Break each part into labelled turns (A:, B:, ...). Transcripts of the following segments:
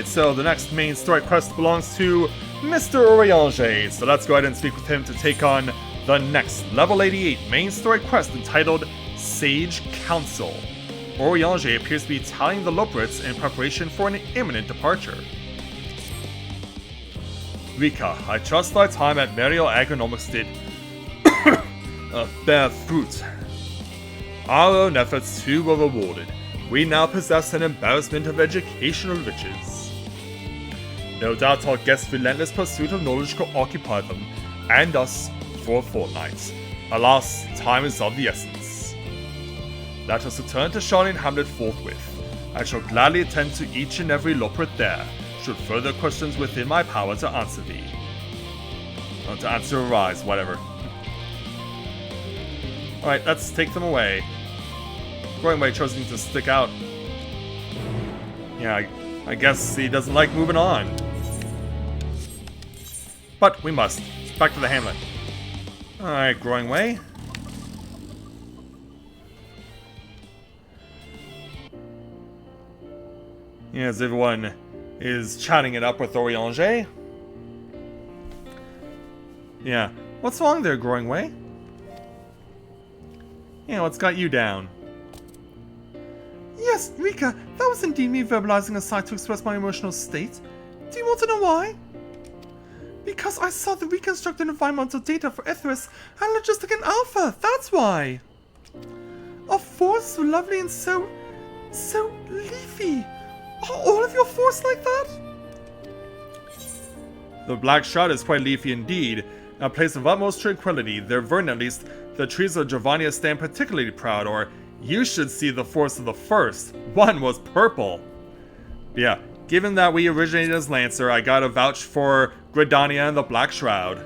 A: Alright, so the next main story quest belongs to Mr. Oriange, so let's go ahead and speak with him to take on the next level 88 main story quest entitled Sage Council. Oriange appears to be tallying the Loporits in preparation for an imminent departure. Rika, I trust thy time at Mariel Agronomics did bear fruit. Our own efforts too were rewarded. We now possess an embarrassment of educational riches. No doubt our guests' relentless pursuit of knowledge could occupy them, and us, for a fortnight. Alas, time is of the essence. Let us return to Charlene Hamlet forthwith. I shall gladly attend to each and every Loporit there, should further questions within my power to answer thee. Or to answer arise, whatever. Alright, let's take them away. Growing Way choosing to stick out. Yeah, I guess he doesn't like moving on. But we must. Back to the hamlet. Alright, Growing Way. Yes, everyone is chatting it up with Oriange. Yeah. What's wrong there, Growing Way? Yeah, what's got you down?
B: Yes, Rika, that was indeed me verbalizing aside to express my emotional state. Do you want to know why? Because I saw the reconstructed environmental data for Ithris and Logistic and Alpha, that's why! A forest so lovely and so leafy. Are all of your forests like that?
A: The Black Shroud is quite leafy indeed, a place of utmost tranquility. Their verdant, at least, the trees of Gervania stand particularly proud, or you should see the forest of the first. One was purple. Yeah, given that we originated as Lancer, I gotta vouch for Gridania and the Black Shroud.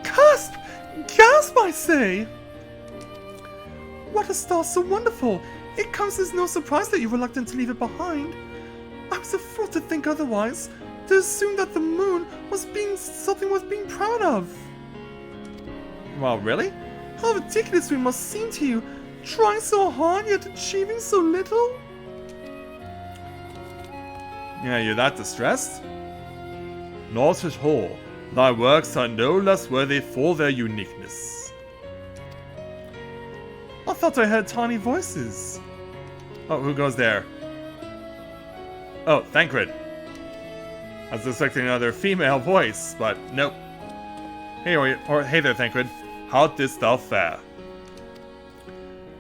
B: Gasp! Gasp, I say! What a star so wonderful! It comes as no surprise that you're reluctant to leave it behind. I was a fool to think otherwise, to assume that the moon was something worth being proud of.
A: Well, really?
B: How ridiculous we must seem to you, trying so hard yet achieving so little.
A: Yeah, you're that distressed? Not at all. Thy works are no less worthy for their uniqueness.
B: I thought I heard tiny voices.
A: Oh, who goes there? Oh, Thancred. I was expecting another female voice, but nope. Hey, hey there, Thancred. How didst thou fare?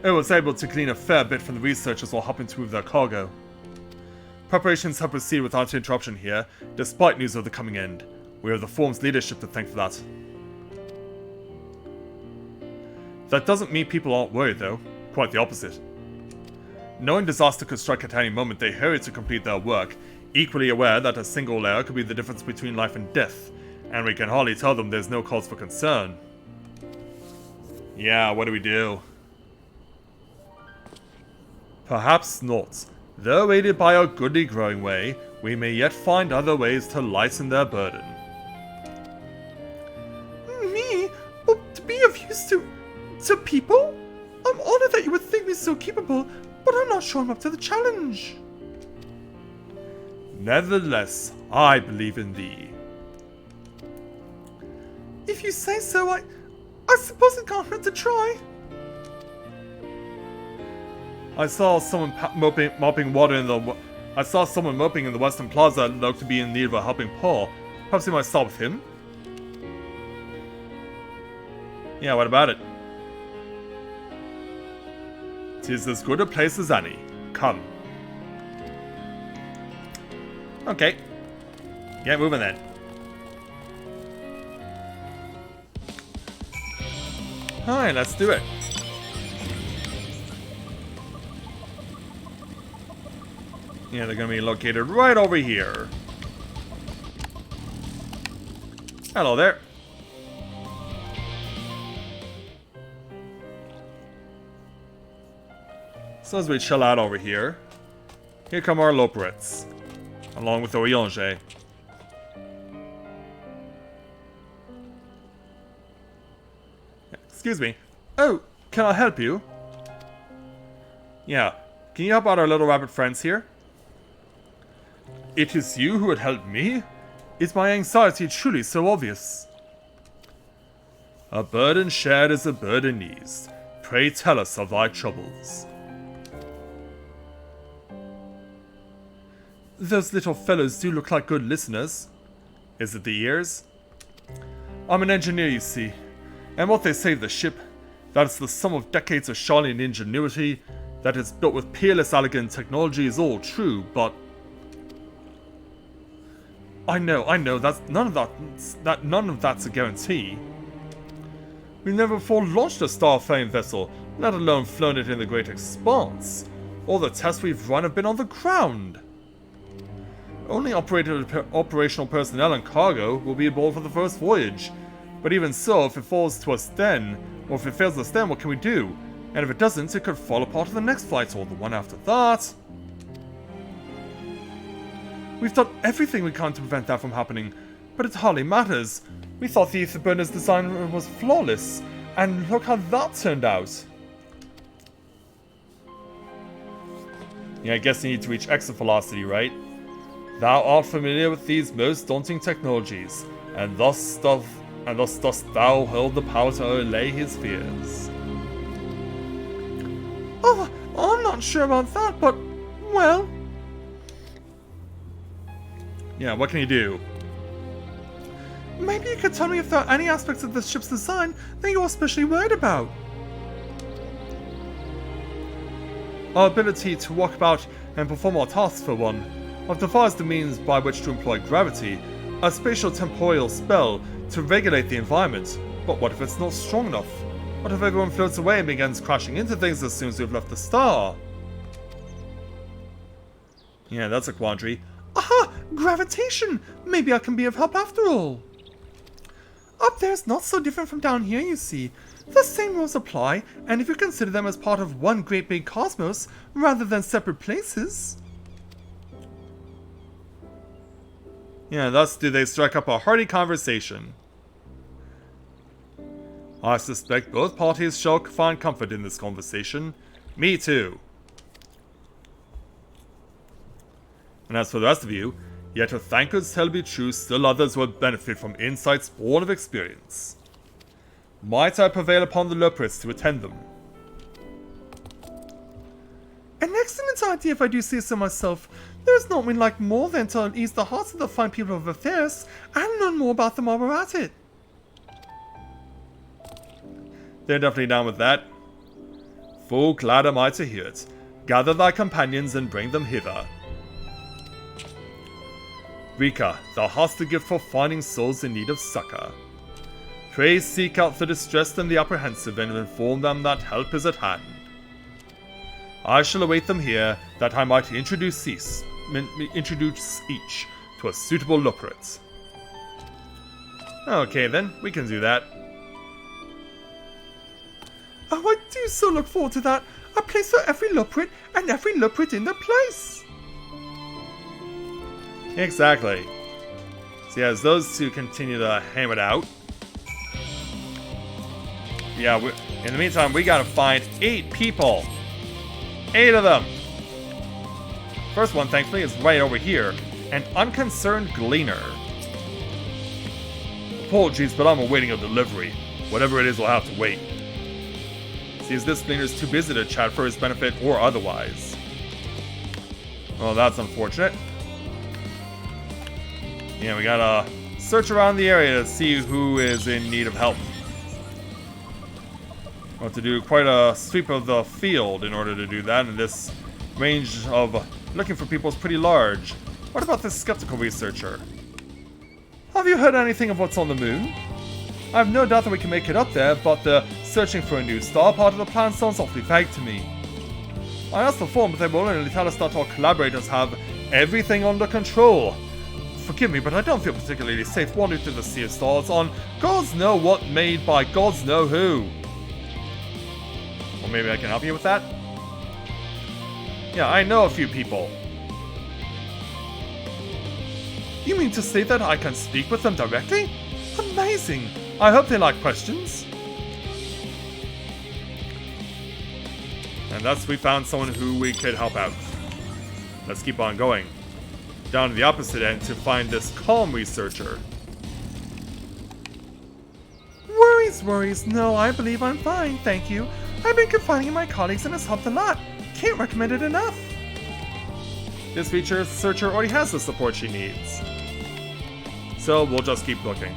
A: I was able to glean a fair bit from the researchers while helping to move their cargo. Preparations have proceeded without interruption here, despite news of the coming end. We have the Form's leadership to thank for that. That doesn't mean people aren't worried, though. Quite the opposite. Knowing disaster could strike at any moment, they hurry to complete their work, equally aware that a single error could be the difference between life and death, and we can hardly tell them there's no cause for concern. Yeah, what do we do? Perhaps not. Though aided by our goodly Growing Way, we may yet find other ways to lighten their burden.
B: Me? Oh, to be of use to people? I'm honored that you would think me so capable, but I'm not sure I'm up to the challenge.
A: Nevertheless, I believe in thee.
B: If you say so, I suppose it can't hurt to try.
A: I saw someone mopping water in the. I saw someone moping in the Western Plaza that looked to be in need of a helping paw. Perhaps we might start with him. Yeah, what about it? 'Tis as good a place as any. Come. Okay. Get moving then. Alright, let's do it. Yeah, they're gonna be located right over here. Hello there. So as we chill out over here, here come our Loporits, along with Oriange. Excuse me. Oh, can I help you? Yeah, can you help out our little rabbit friends here? it is you who would help me? Is my anxiety truly so obvious? A burden shared is a burden eased. Pray tell us of thy troubles. Those little fellows do look like good listeners. Is it the ears? I'm an engineer, you see, and what they say of the ship, that it's the sum of decades of shining ingenuity, that it's built with peerless elegant technology is all true, but I know, that's none of that's a guarantee. We've never before launched a Starflame vessel, let alone flown it in the great expanse. All the tests we've run have been on the ground. Only operational personnel and cargo will be aboard for the first voyage. But even so, if it falls to us then, or if it fails us then, what can we do? And if it doesn't, it could fall apart on the next flight or the one after that. We've done everything we can to prevent that from happening, but it hardly matters. We thought the ether burner's design was flawless, and look how that turned out. Yeah, I guess you need to reach exit velocity, right? Thou art familiar with these most daunting technologies, and thus dost thou hold the power to allay his fears.
B: Oh, I'm not sure about that, but, well...
A: Yeah, what can you do?
B: Maybe you could tell me if there are any aspects of this ship's design that you're especially worried about.
A: Our ability to walk about and perform our tasks, for one. I've devised the means by which to employ gravity, a spatial temporal spell to regulate the environment. But what if it's not strong enough? What if everyone floats away and begins crashing into things as soon as we've left the star? Yeah, that's a quandary.
B: Aha! Gravitation! Maybe I can be of help after all. Up there is not so different from down here, you see. The same rules apply, and if you consider them as part of one great big cosmos, rather than separate places...
A: Yeah, thus do they strike up a hearty conversation. I suspect both parties shall find comfort in this conversation. Me too. And as for the rest of you, yet if thankards tell be true, still others will benefit from insights born of experience. Might I prevail upon the Loprits to attend them?
B: An excellent idea if I do say so myself. There is not we'd like more than to ease the hearts of the fine people of affairs and learn more about them while we're at it.
A: They're definitely down with that. Full glad am I to hear it. Gather thy companions and bring them hither. Rika, thou hast a gift for finding souls in need of succor. Pray seek out the distressed and the apprehensive and inform them that help is at hand. I shall await them here, that I might introduce each to a suitable Loprit. Okay then, we can do that.
B: Oh, I do so look forward to that. A place for every Loprit and every Loprit in their place.
A: Exactly. So yeah, as those two continue to ham it out. Yeah, in the meantime, we gotta find 8 people. 8 of them! First one, thankfully, is right over here. An unconcerned gleaner. Apologies, but I'm awaiting a delivery. Whatever it is, we'll have to wait. See, as this gleaner's too busy to chat for his benefit or otherwise. Well, that's unfortunate. Yeah, we gotta search around the area to see who is in need of help. We'll have to do quite a sweep of the field in order to do that, and this range of looking for people is pretty large. What about this skeptical researcher? Have you heard anything of what's on the moon? I have no doubt that we can make it up there, but the searching for a new star part of the plan sounds awfully vague to me. I asked the form, but they will only tell us that our collaborators have everything under control. Forgive me, but I don't feel particularly safe wandering through the sea of stars on gods know what made by gods know who. Or maybe I can help you with that? Yeah, I know a few people.
B: You mean to say that I can speak with them directly? Amazing! I hope they like questions.
A: And thus we found someone who we could help out. Let's keep on going. down to the opposite end to find this calm researcher.
B: Worries. No, I believe I'm fine, thank you. I've been confiding in my colleagues and it's helped a lot. Can't recommend it enough.
A: This researcher already has the support she needs. So we'll just keep looking.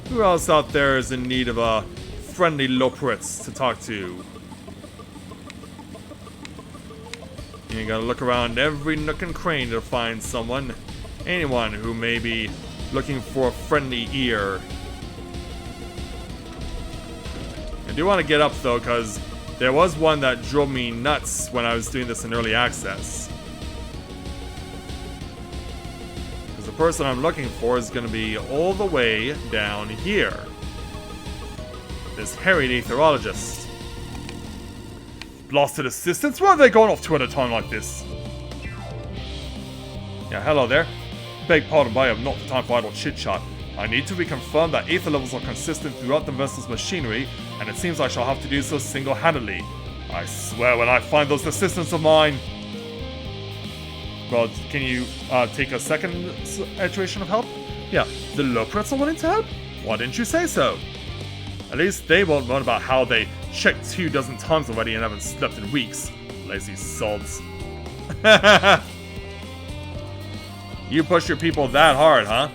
A: Who else out there is in need of a friendly Loperitz to talk to? You gotta look around every nook and cranny to find anyone who may be looking for a friendly ear. I do want to get up though, because there was one that drove me nuts when I was doing this in early access. Because the person I'm looking for is going to be all the way down here. This harried aetherologist. Blasted assistants? Why are they going off two at a time like this? Yeah, hello there. Beg pardon, but I have not the time for idle chit-chat. I need to reconfirm that aether levels are consistent throughout the vessel's machinery, and it seems I shall have to do so single-handedly. I swear when I find those assistants of mine... Well, can you take a second iteration of help? Yeah, the Loperitz are willing to help? Why didn't you say so? At least they won't moan about how they checked 24 times already and haven't slept in weeks. Lazy sods. You push your people that hard, huh?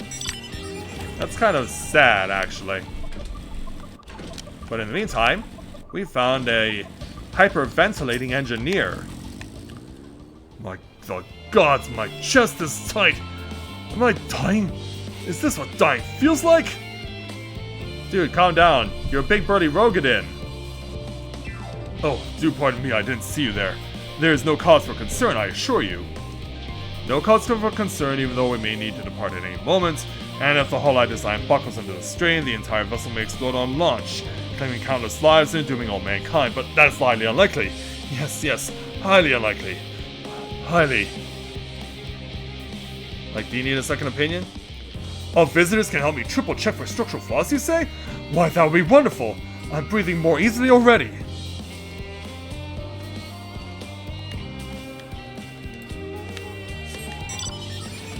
A: That's kind of sad, actually. But in the meantime, we found a hyperventilating engineer. The gods, my chest is tight. Am I dying? Is this what dying feels like? Dude, calm down. You're a big burly Rogadin. Oh, do pardon me, I didn't see you there. There is no cause for concern, I assure you. No cause for concern, even though we may need to depart at any moment, and if the hull I designed buckles under the strain, the entire vessel may explode on launch, claiming countless lives and dooming all mankind, but that is highly unlikely. Yes, highly unlikely. Highly. Like, do you need a second opinion? Our visitors can help me triple check for structural flaws, you say? Why, that would be wonderful! I'm breathing more easily already!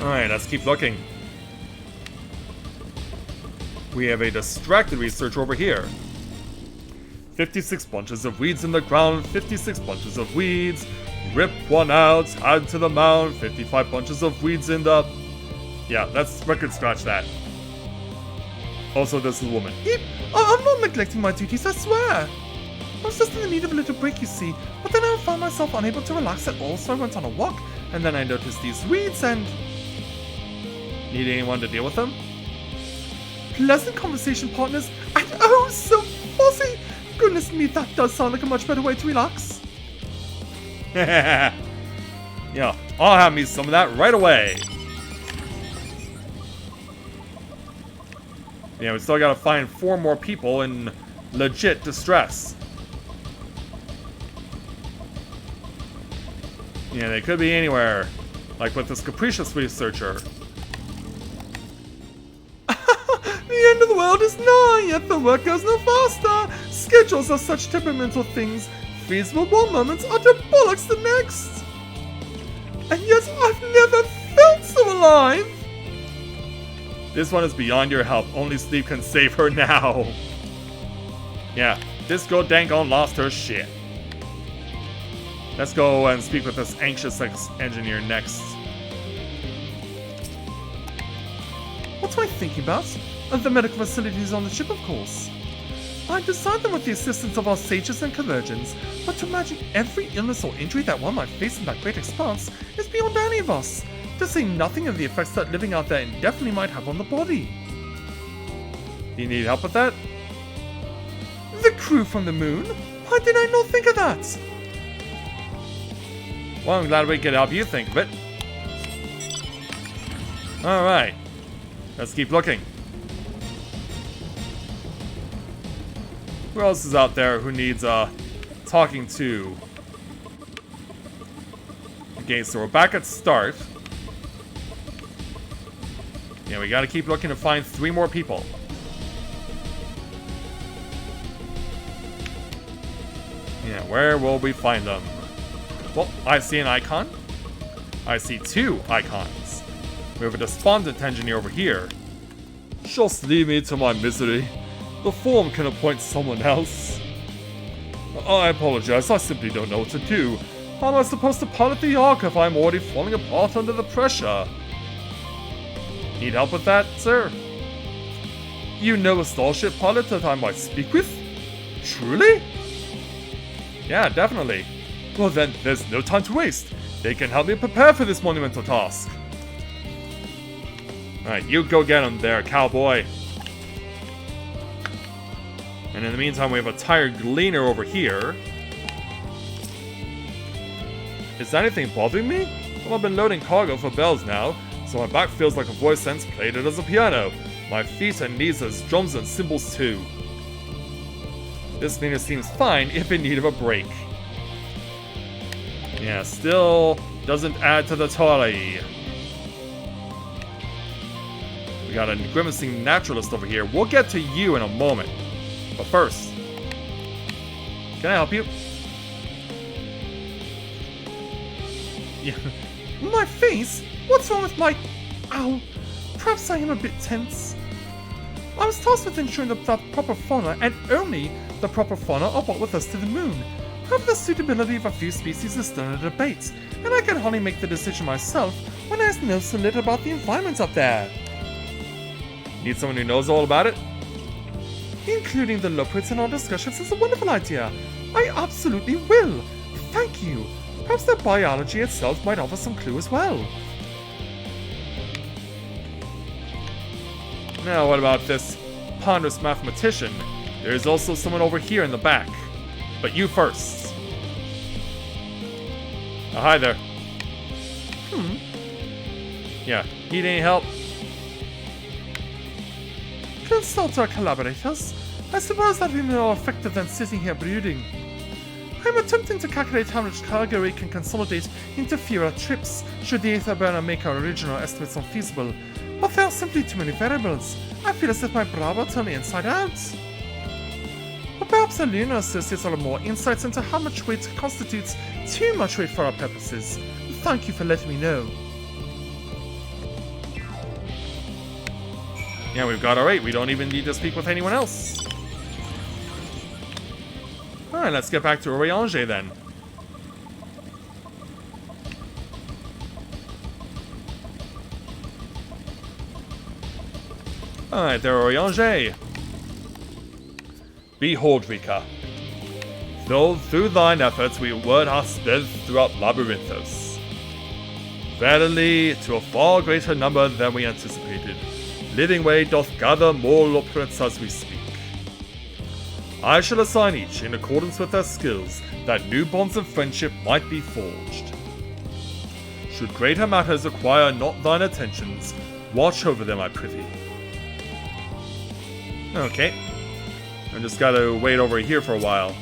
A: Alright, let's keep looking. We have a distracted researcher over here. 56 bunches of weeds in the ground, 56 bunches of weeds. Rip one out, add to the mound, 55 bunches of weeds in the... Yeah, let's record scratch that. Also, this is a woman.
B: Yep, I'm not neglecting my duties, I swear. I was just in the need of a little break, you see, but then I found myself unable to relax at all, so I went on a walk, and then I noticed these weeds and...
A: Need anyone to deal with them?
B: Pleasant conversation partners, and oh, so fuzzy! Goodness me, that does sound like a much better way to relax.
A: Yeah, I'll have me some of that right away. Yeah, we still gotta find 4 more people in legit distress. Yeah, they could be anywhere. Like with this capricious researcher.
B: The end of the world is nigh, yet the work goes no faster. Schedules are such temperamental things. Feasible one moment, utter bollocks the next. And yet I've never felt so alive.
A: This one is beyond your help. Only sleep can save her now. Yeah, this girl dang on lost her shit. Let's go and speak with this anxious engineer next.
B: What am I thinking about? The medical facilities on the ship, of course. I designed them with the assistance of our sages and convergents, but to imagine every illness or injury that one might face in that great expanse is beyond any of us, to say nothing of the effects that living out there indefinitely might have on the body.
A: Do you need help with that?
B: The crew from the moon? Why did I not think of that?
A: Well, I'm glad we could help you think of it. Alright. Let's keep looking. Who else is out there who needs talking to? Okay, so we're back at start. Yeah, we gotta keep looking to find 3 more people. Yeah, where will we find them? Well, I see an icon. I see two icons. We have a despondent engineer over here. Just leave me to my misery. The form can appoint someone else. I apologize, I simply don't know what to do. How am I supposed to pilot the Ark if I'm already falling apart under the pressure? Need help with that, sir? You know a starship pilot that I might speak with? Truly? Yeah, definitely. Well then, there's no time to waste. They can help me prepare for this monumental task. Alright, you go get him there, cowboy. And in the meantime, we have a tired gleaner over here. Is anything bothering me? Well, I've been loading cargo for bells now, so my back feels like a voice sense played it as a piano. My feet and knees as drums and cymbals too. This cleaner seems fine if in need of a break. Yeah, still doesn't add to the tally. We got a grimacing naturalist over here. We'll get to you in a moment. But first, can I help you?
B: Yeah. My face? What's wrong with my... Ow. Perhaps I am a bit tense. I was tasked with ensuring that the proper fauna, and only the proper fauna, are brought with us to the moon. However, the suitability of a few species is still a debate, and I can hardly make the decision myself when there's no so little about the environment up there.
A: Need someone who knows all about it?
B: Including the Loprits in our discussions is a wonderful idea. I absolutely will. Thank you. Perhaps the biology itself might offer some clue as well.
A: Now, what about this ponderous mathematician? There's also someone over here in the back. But you first. Oh, hi there. Yeah, need any help?
B: Consult our collaborators. I suppose that would be more effective than sitting here brooding. I'm attempting to calculate how much cargo we can consolidate into fewer trips should the Aether Burner make our original estimates unfeasible, but there are simply too many variables. I feel as if my brow will turn inside out. But perhaps the lunar associates will have more insights into how much weight constitutes too much weight for our purposes. Thank you for letting me know.
A: Yeah, we've got our 8. We don't even need to speak with anyone else. Alright, let's get back to Oriange then. Alright, there, Oriange. Behold, Rika. Though through thine efforts we word our sped throughout Labyrinthos. Verily, to a far greater number than we anticipated, Living Way doth gather more Loprits as we speak. I shall assign each, in accordance with their skills, that new bonds of friendship might be forged. Should greater matters require not thine attentions, watch over them, I prithee. Okay. I just gotta wait over here for a while.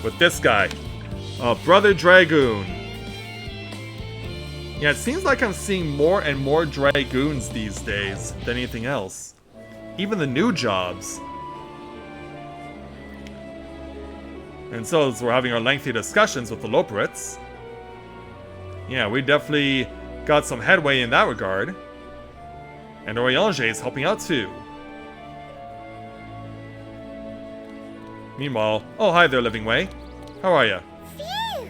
A: With this guy. Brother Dragoon. Yeah, it seems like I'm seeing more and more Dragoons these days than anything else. Even the new jobs. And so, as we're having our lengthy discussions with the Loprits, yeah, we definitely got some headway in that regard. And Oriange is helping out too. Meanwhile, oh hi there, Living Way. How are ya?
C: Phew!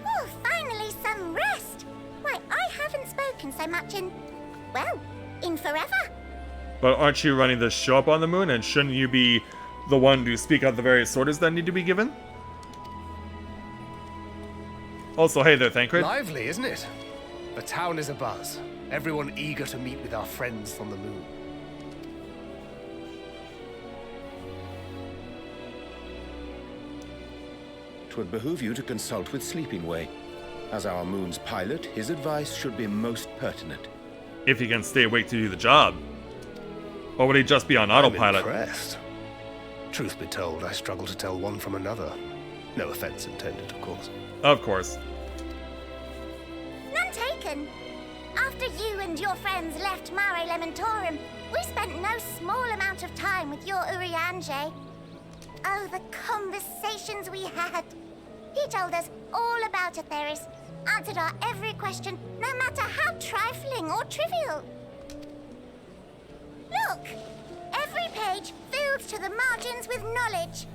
C: Oh, finally some rest. Why, I haven't spoken so much in, well, in forever.
A: But aren't you running the show up on the moon, and shouldn't you be the one to speak out the various orders that need to be given? Also, hey there, Thancred.
D: Lively, isn't it? The town is abuzz. Everyone eager to meet with our friends from the moon.
E: 'Twould behoove you to consult with Sleeping Way. As our moon's pilot, his advice should be most pertinent.
A: If he can stay awake to do the job. Or would he just be on
D: I'm
A: autopilot?
D: impressed. Truth be told, I struggle to tell one from another. No offense intended, of course.
A: Of course.
C: None taken. After you and your friends left Mare Elementorum, we spent no small amount of time with your Urianger. Oh, the conversations we had. He told us all about Atheris, answered our every question, no matter how trifling or trivial. Look! Every page filled to the margins with knowledge.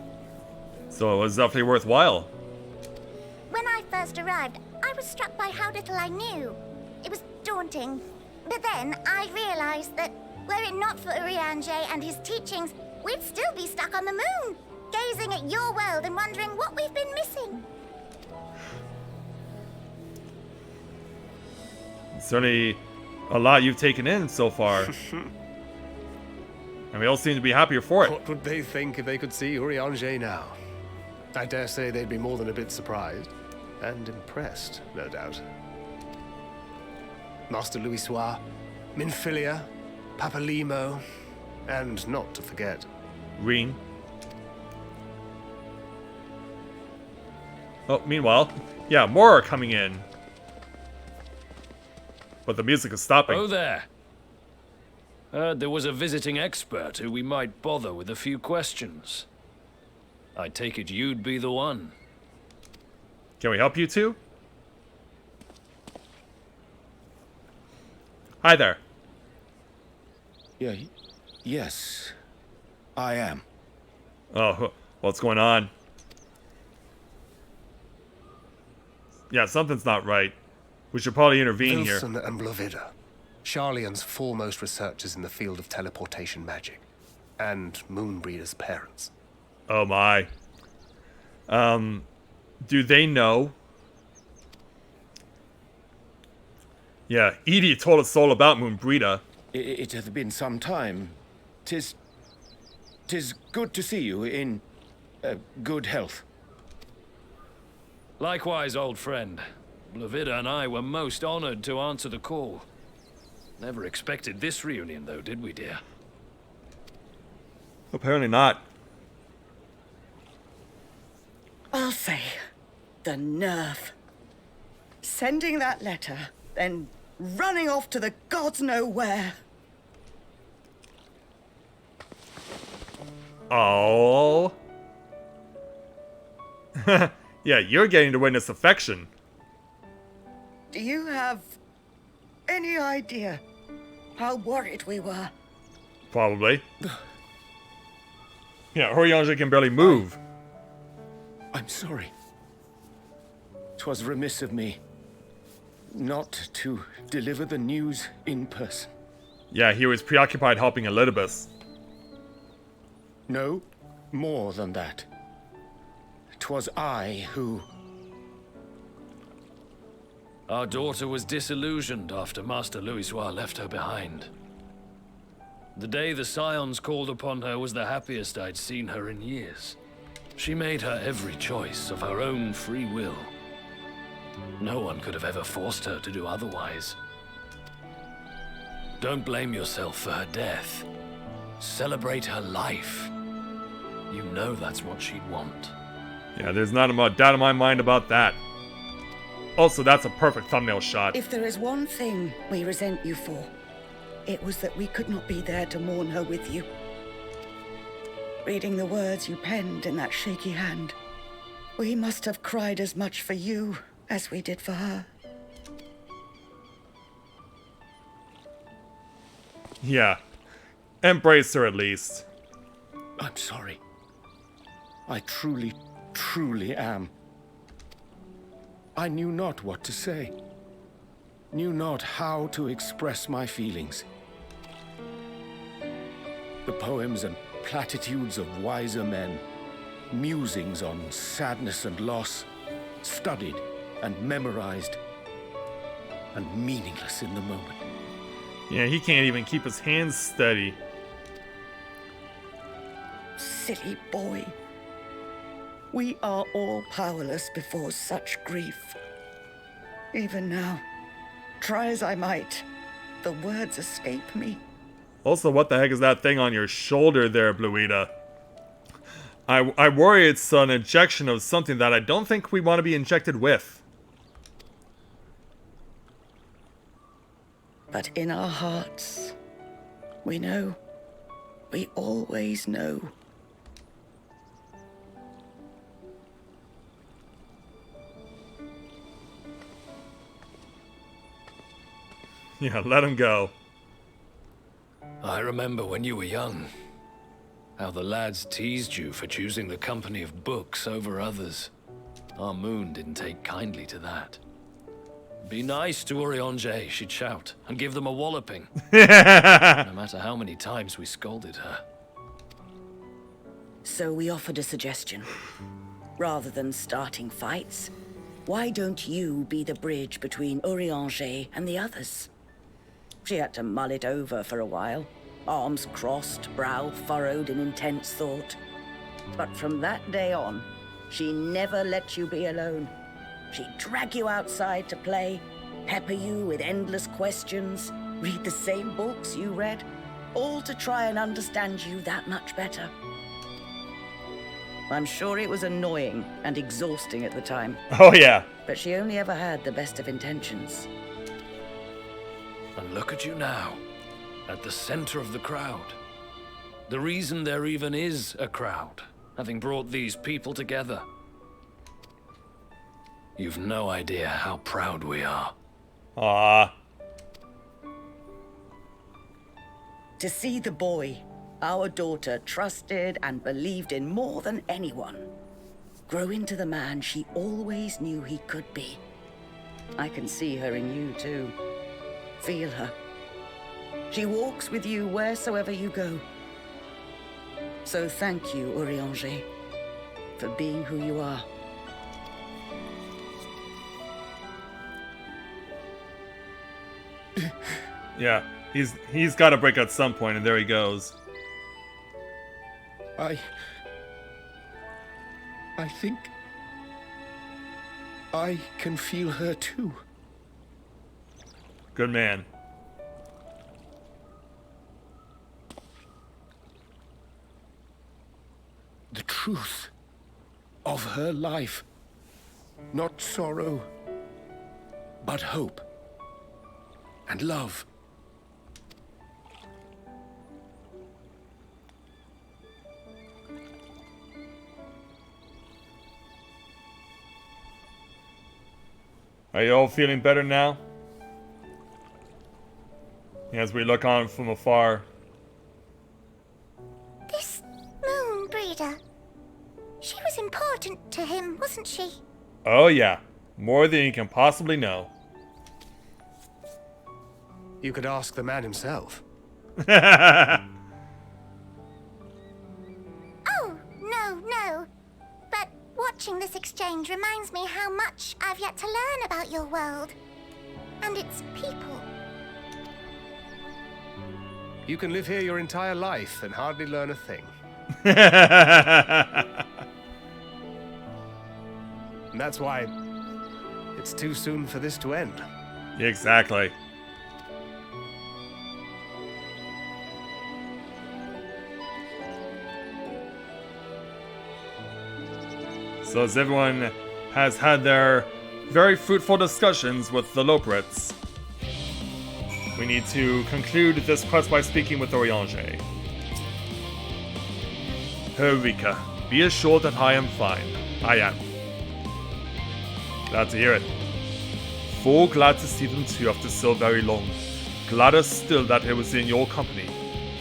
A: So it was definitely worthwhile.
C: When I first arrived, I was struck by how little I knew. It was daunting. But then I realized that were it not for Urianger and his teachings, we'd still be stuck on the moon, gazing at your world and wondering what we've been missing.
A: Certainly a lot you've taken in so far. And we all seem to be happier for it.
D: What would they think if they could see Urianger now? I dare say they'd be more than a bit surprised. And impressed, no doubt. Master Louisoix, Minfilia, Papalimo, and not to forget...
A: Reen. Oh, meanwhile, yeah, more are coming in. But the music is stopping.
F: Oh there. Heard there was a visiting expert who we might bother with a few questions. I take it you'd be the one.
A: Can we help you two? Hi there.
E: Yes, I am.
A: Oh, what's going on? Yeah, something's not right. We should probably intervene here.
D: Wilson and Blovida, Sharlayan's foremost researchers in the field of teleportation magic, and Moonbreeder's parents.
A: Oh my. Do they know? Yeah, Edie told us all about Moonbreeder.
E: It hath been some time. 'Tis good to see you in good health.
F: Likewise, old friend. Blovida and I were most honored to answer the call. Never expected this reunion, though, did we, dear?
A: Apparently not.
G: I'll say, the nerve. Sending that letter, then running off to the gods know where.
A: Oh. Yeah, you're getting to witness affection.
G: Do you have any idea how worried we were?
A: Probably. Yeah, Urianger can barely move.
E: I'm sorry. 'Twas remiss of me not to deliver the news in person.
A: Yeah, he was preoccupied helping Elidibus.
E: No, more than that. 'Twas I who...
F: Our daughter was disillusioned after Master Louisoix left her behind. The day the Scions called upon her was the happiest I'd seen her in years. She made her every choice of her own free will. No one could have ever forced her to do otherwise. Don't blame yourself for her death. Celebrate her life. You know that's what she'd want.
A: Yeah, there's not a doubt in my mind about that. Also, that's a perfect thumbnail shot.
G: If there is one thing we resent you for, it was that we could not be there to mourn her with you. Reading the words you penned in that shaky hand, we must have cried as much for you as we did for her.
A: Yeah. Embrace her at least.
E: I'm sorry. I truly, truly am. I knew not what to say. Knew not how to express my feelings. The poems and platitudes of wiser men, musings on sadness and loss, studied and memorized, and meaningless in the moment.
A: Yeah, he can't even keep his hands steady.
G: Silly boy. We are all powerless before such grief. Even now, try as I might, the words escape me.
A: Also, what the heck is that thing on your shoulder there, Bluida? I worry it's an injection of something that I don't think we want to be injected with.
G: But in our hearts, we know. We always know.
A: Yeah, let him go.
F: I remember when you were young, how the lads teased you for choosing the company of books over others. Our moon didn't take kindly to that. Be nice to Urianger, she'd shout, and give them a walloping. No matter how many times we scolded her.
G: So we offered a suggestion. Rather than starting fights, why don't you be the bridge between Urianger and the others? She had to mull it over for a while, arms crossed, brow furrowed in intense thought. But from that day on, she never let you be alone. She'd drag you outside to play, pepper you with endless questions, read the same books you read, all to try and understand you that much better. I'm sure it was annoying and exhausting at the time.
A: Oh yeah.
G: But she only ever had the best of intentions.
F: And look at you now, at the center of the crowd. The reason there even is a crowd, having brought these people together. You've no idea how proud we are.
A: Ah.
G: To see the boy, our daughter, trusted and believed in more than anyone, grow into the man she always knew he could be. I can see her in you too. Feel her. She walks with you wheresoever you go. So thank you, Urianger, for being who you are.
A: Yeah, he's got to break at some point, and there he goes.
E: I think I can feel her too.
A: Good man.
E: The truth of her life. Not sorrow, but hope and love.
A: Are you all feeling better now? As we look on from afar.
C: This moon breeder. She was important to him, wasn't she?
A: Oh yeah, more than you can possibly know.
D: You could ask the man himself.
C: Oh, no. But watching this exchange reminds me how much I've yet to learn about your world. And its people.
D: You can live here your entire life and hardly learn a thing. And that's why it's too soon for this to end.
A: Exactly. So as everyone has had their very fruitful discussions with the Loporits, we need to conclude this quest by speaking with Urianger. Eureka, be assured that I am fine. I am. Glad to hear it. Full glad to see them too after so very long. Gladder still that it was in your company.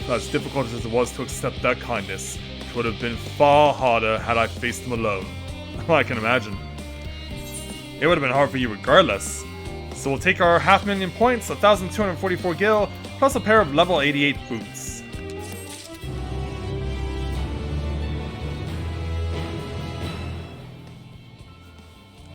A: For as difficult as it was to accept their kindness, it would have been far harder had I faced them alone. I can imagine. It would have been hard for you regardless. So we'll take our 500,000 points, 1,244 gil, plus a pair of level 88 boots.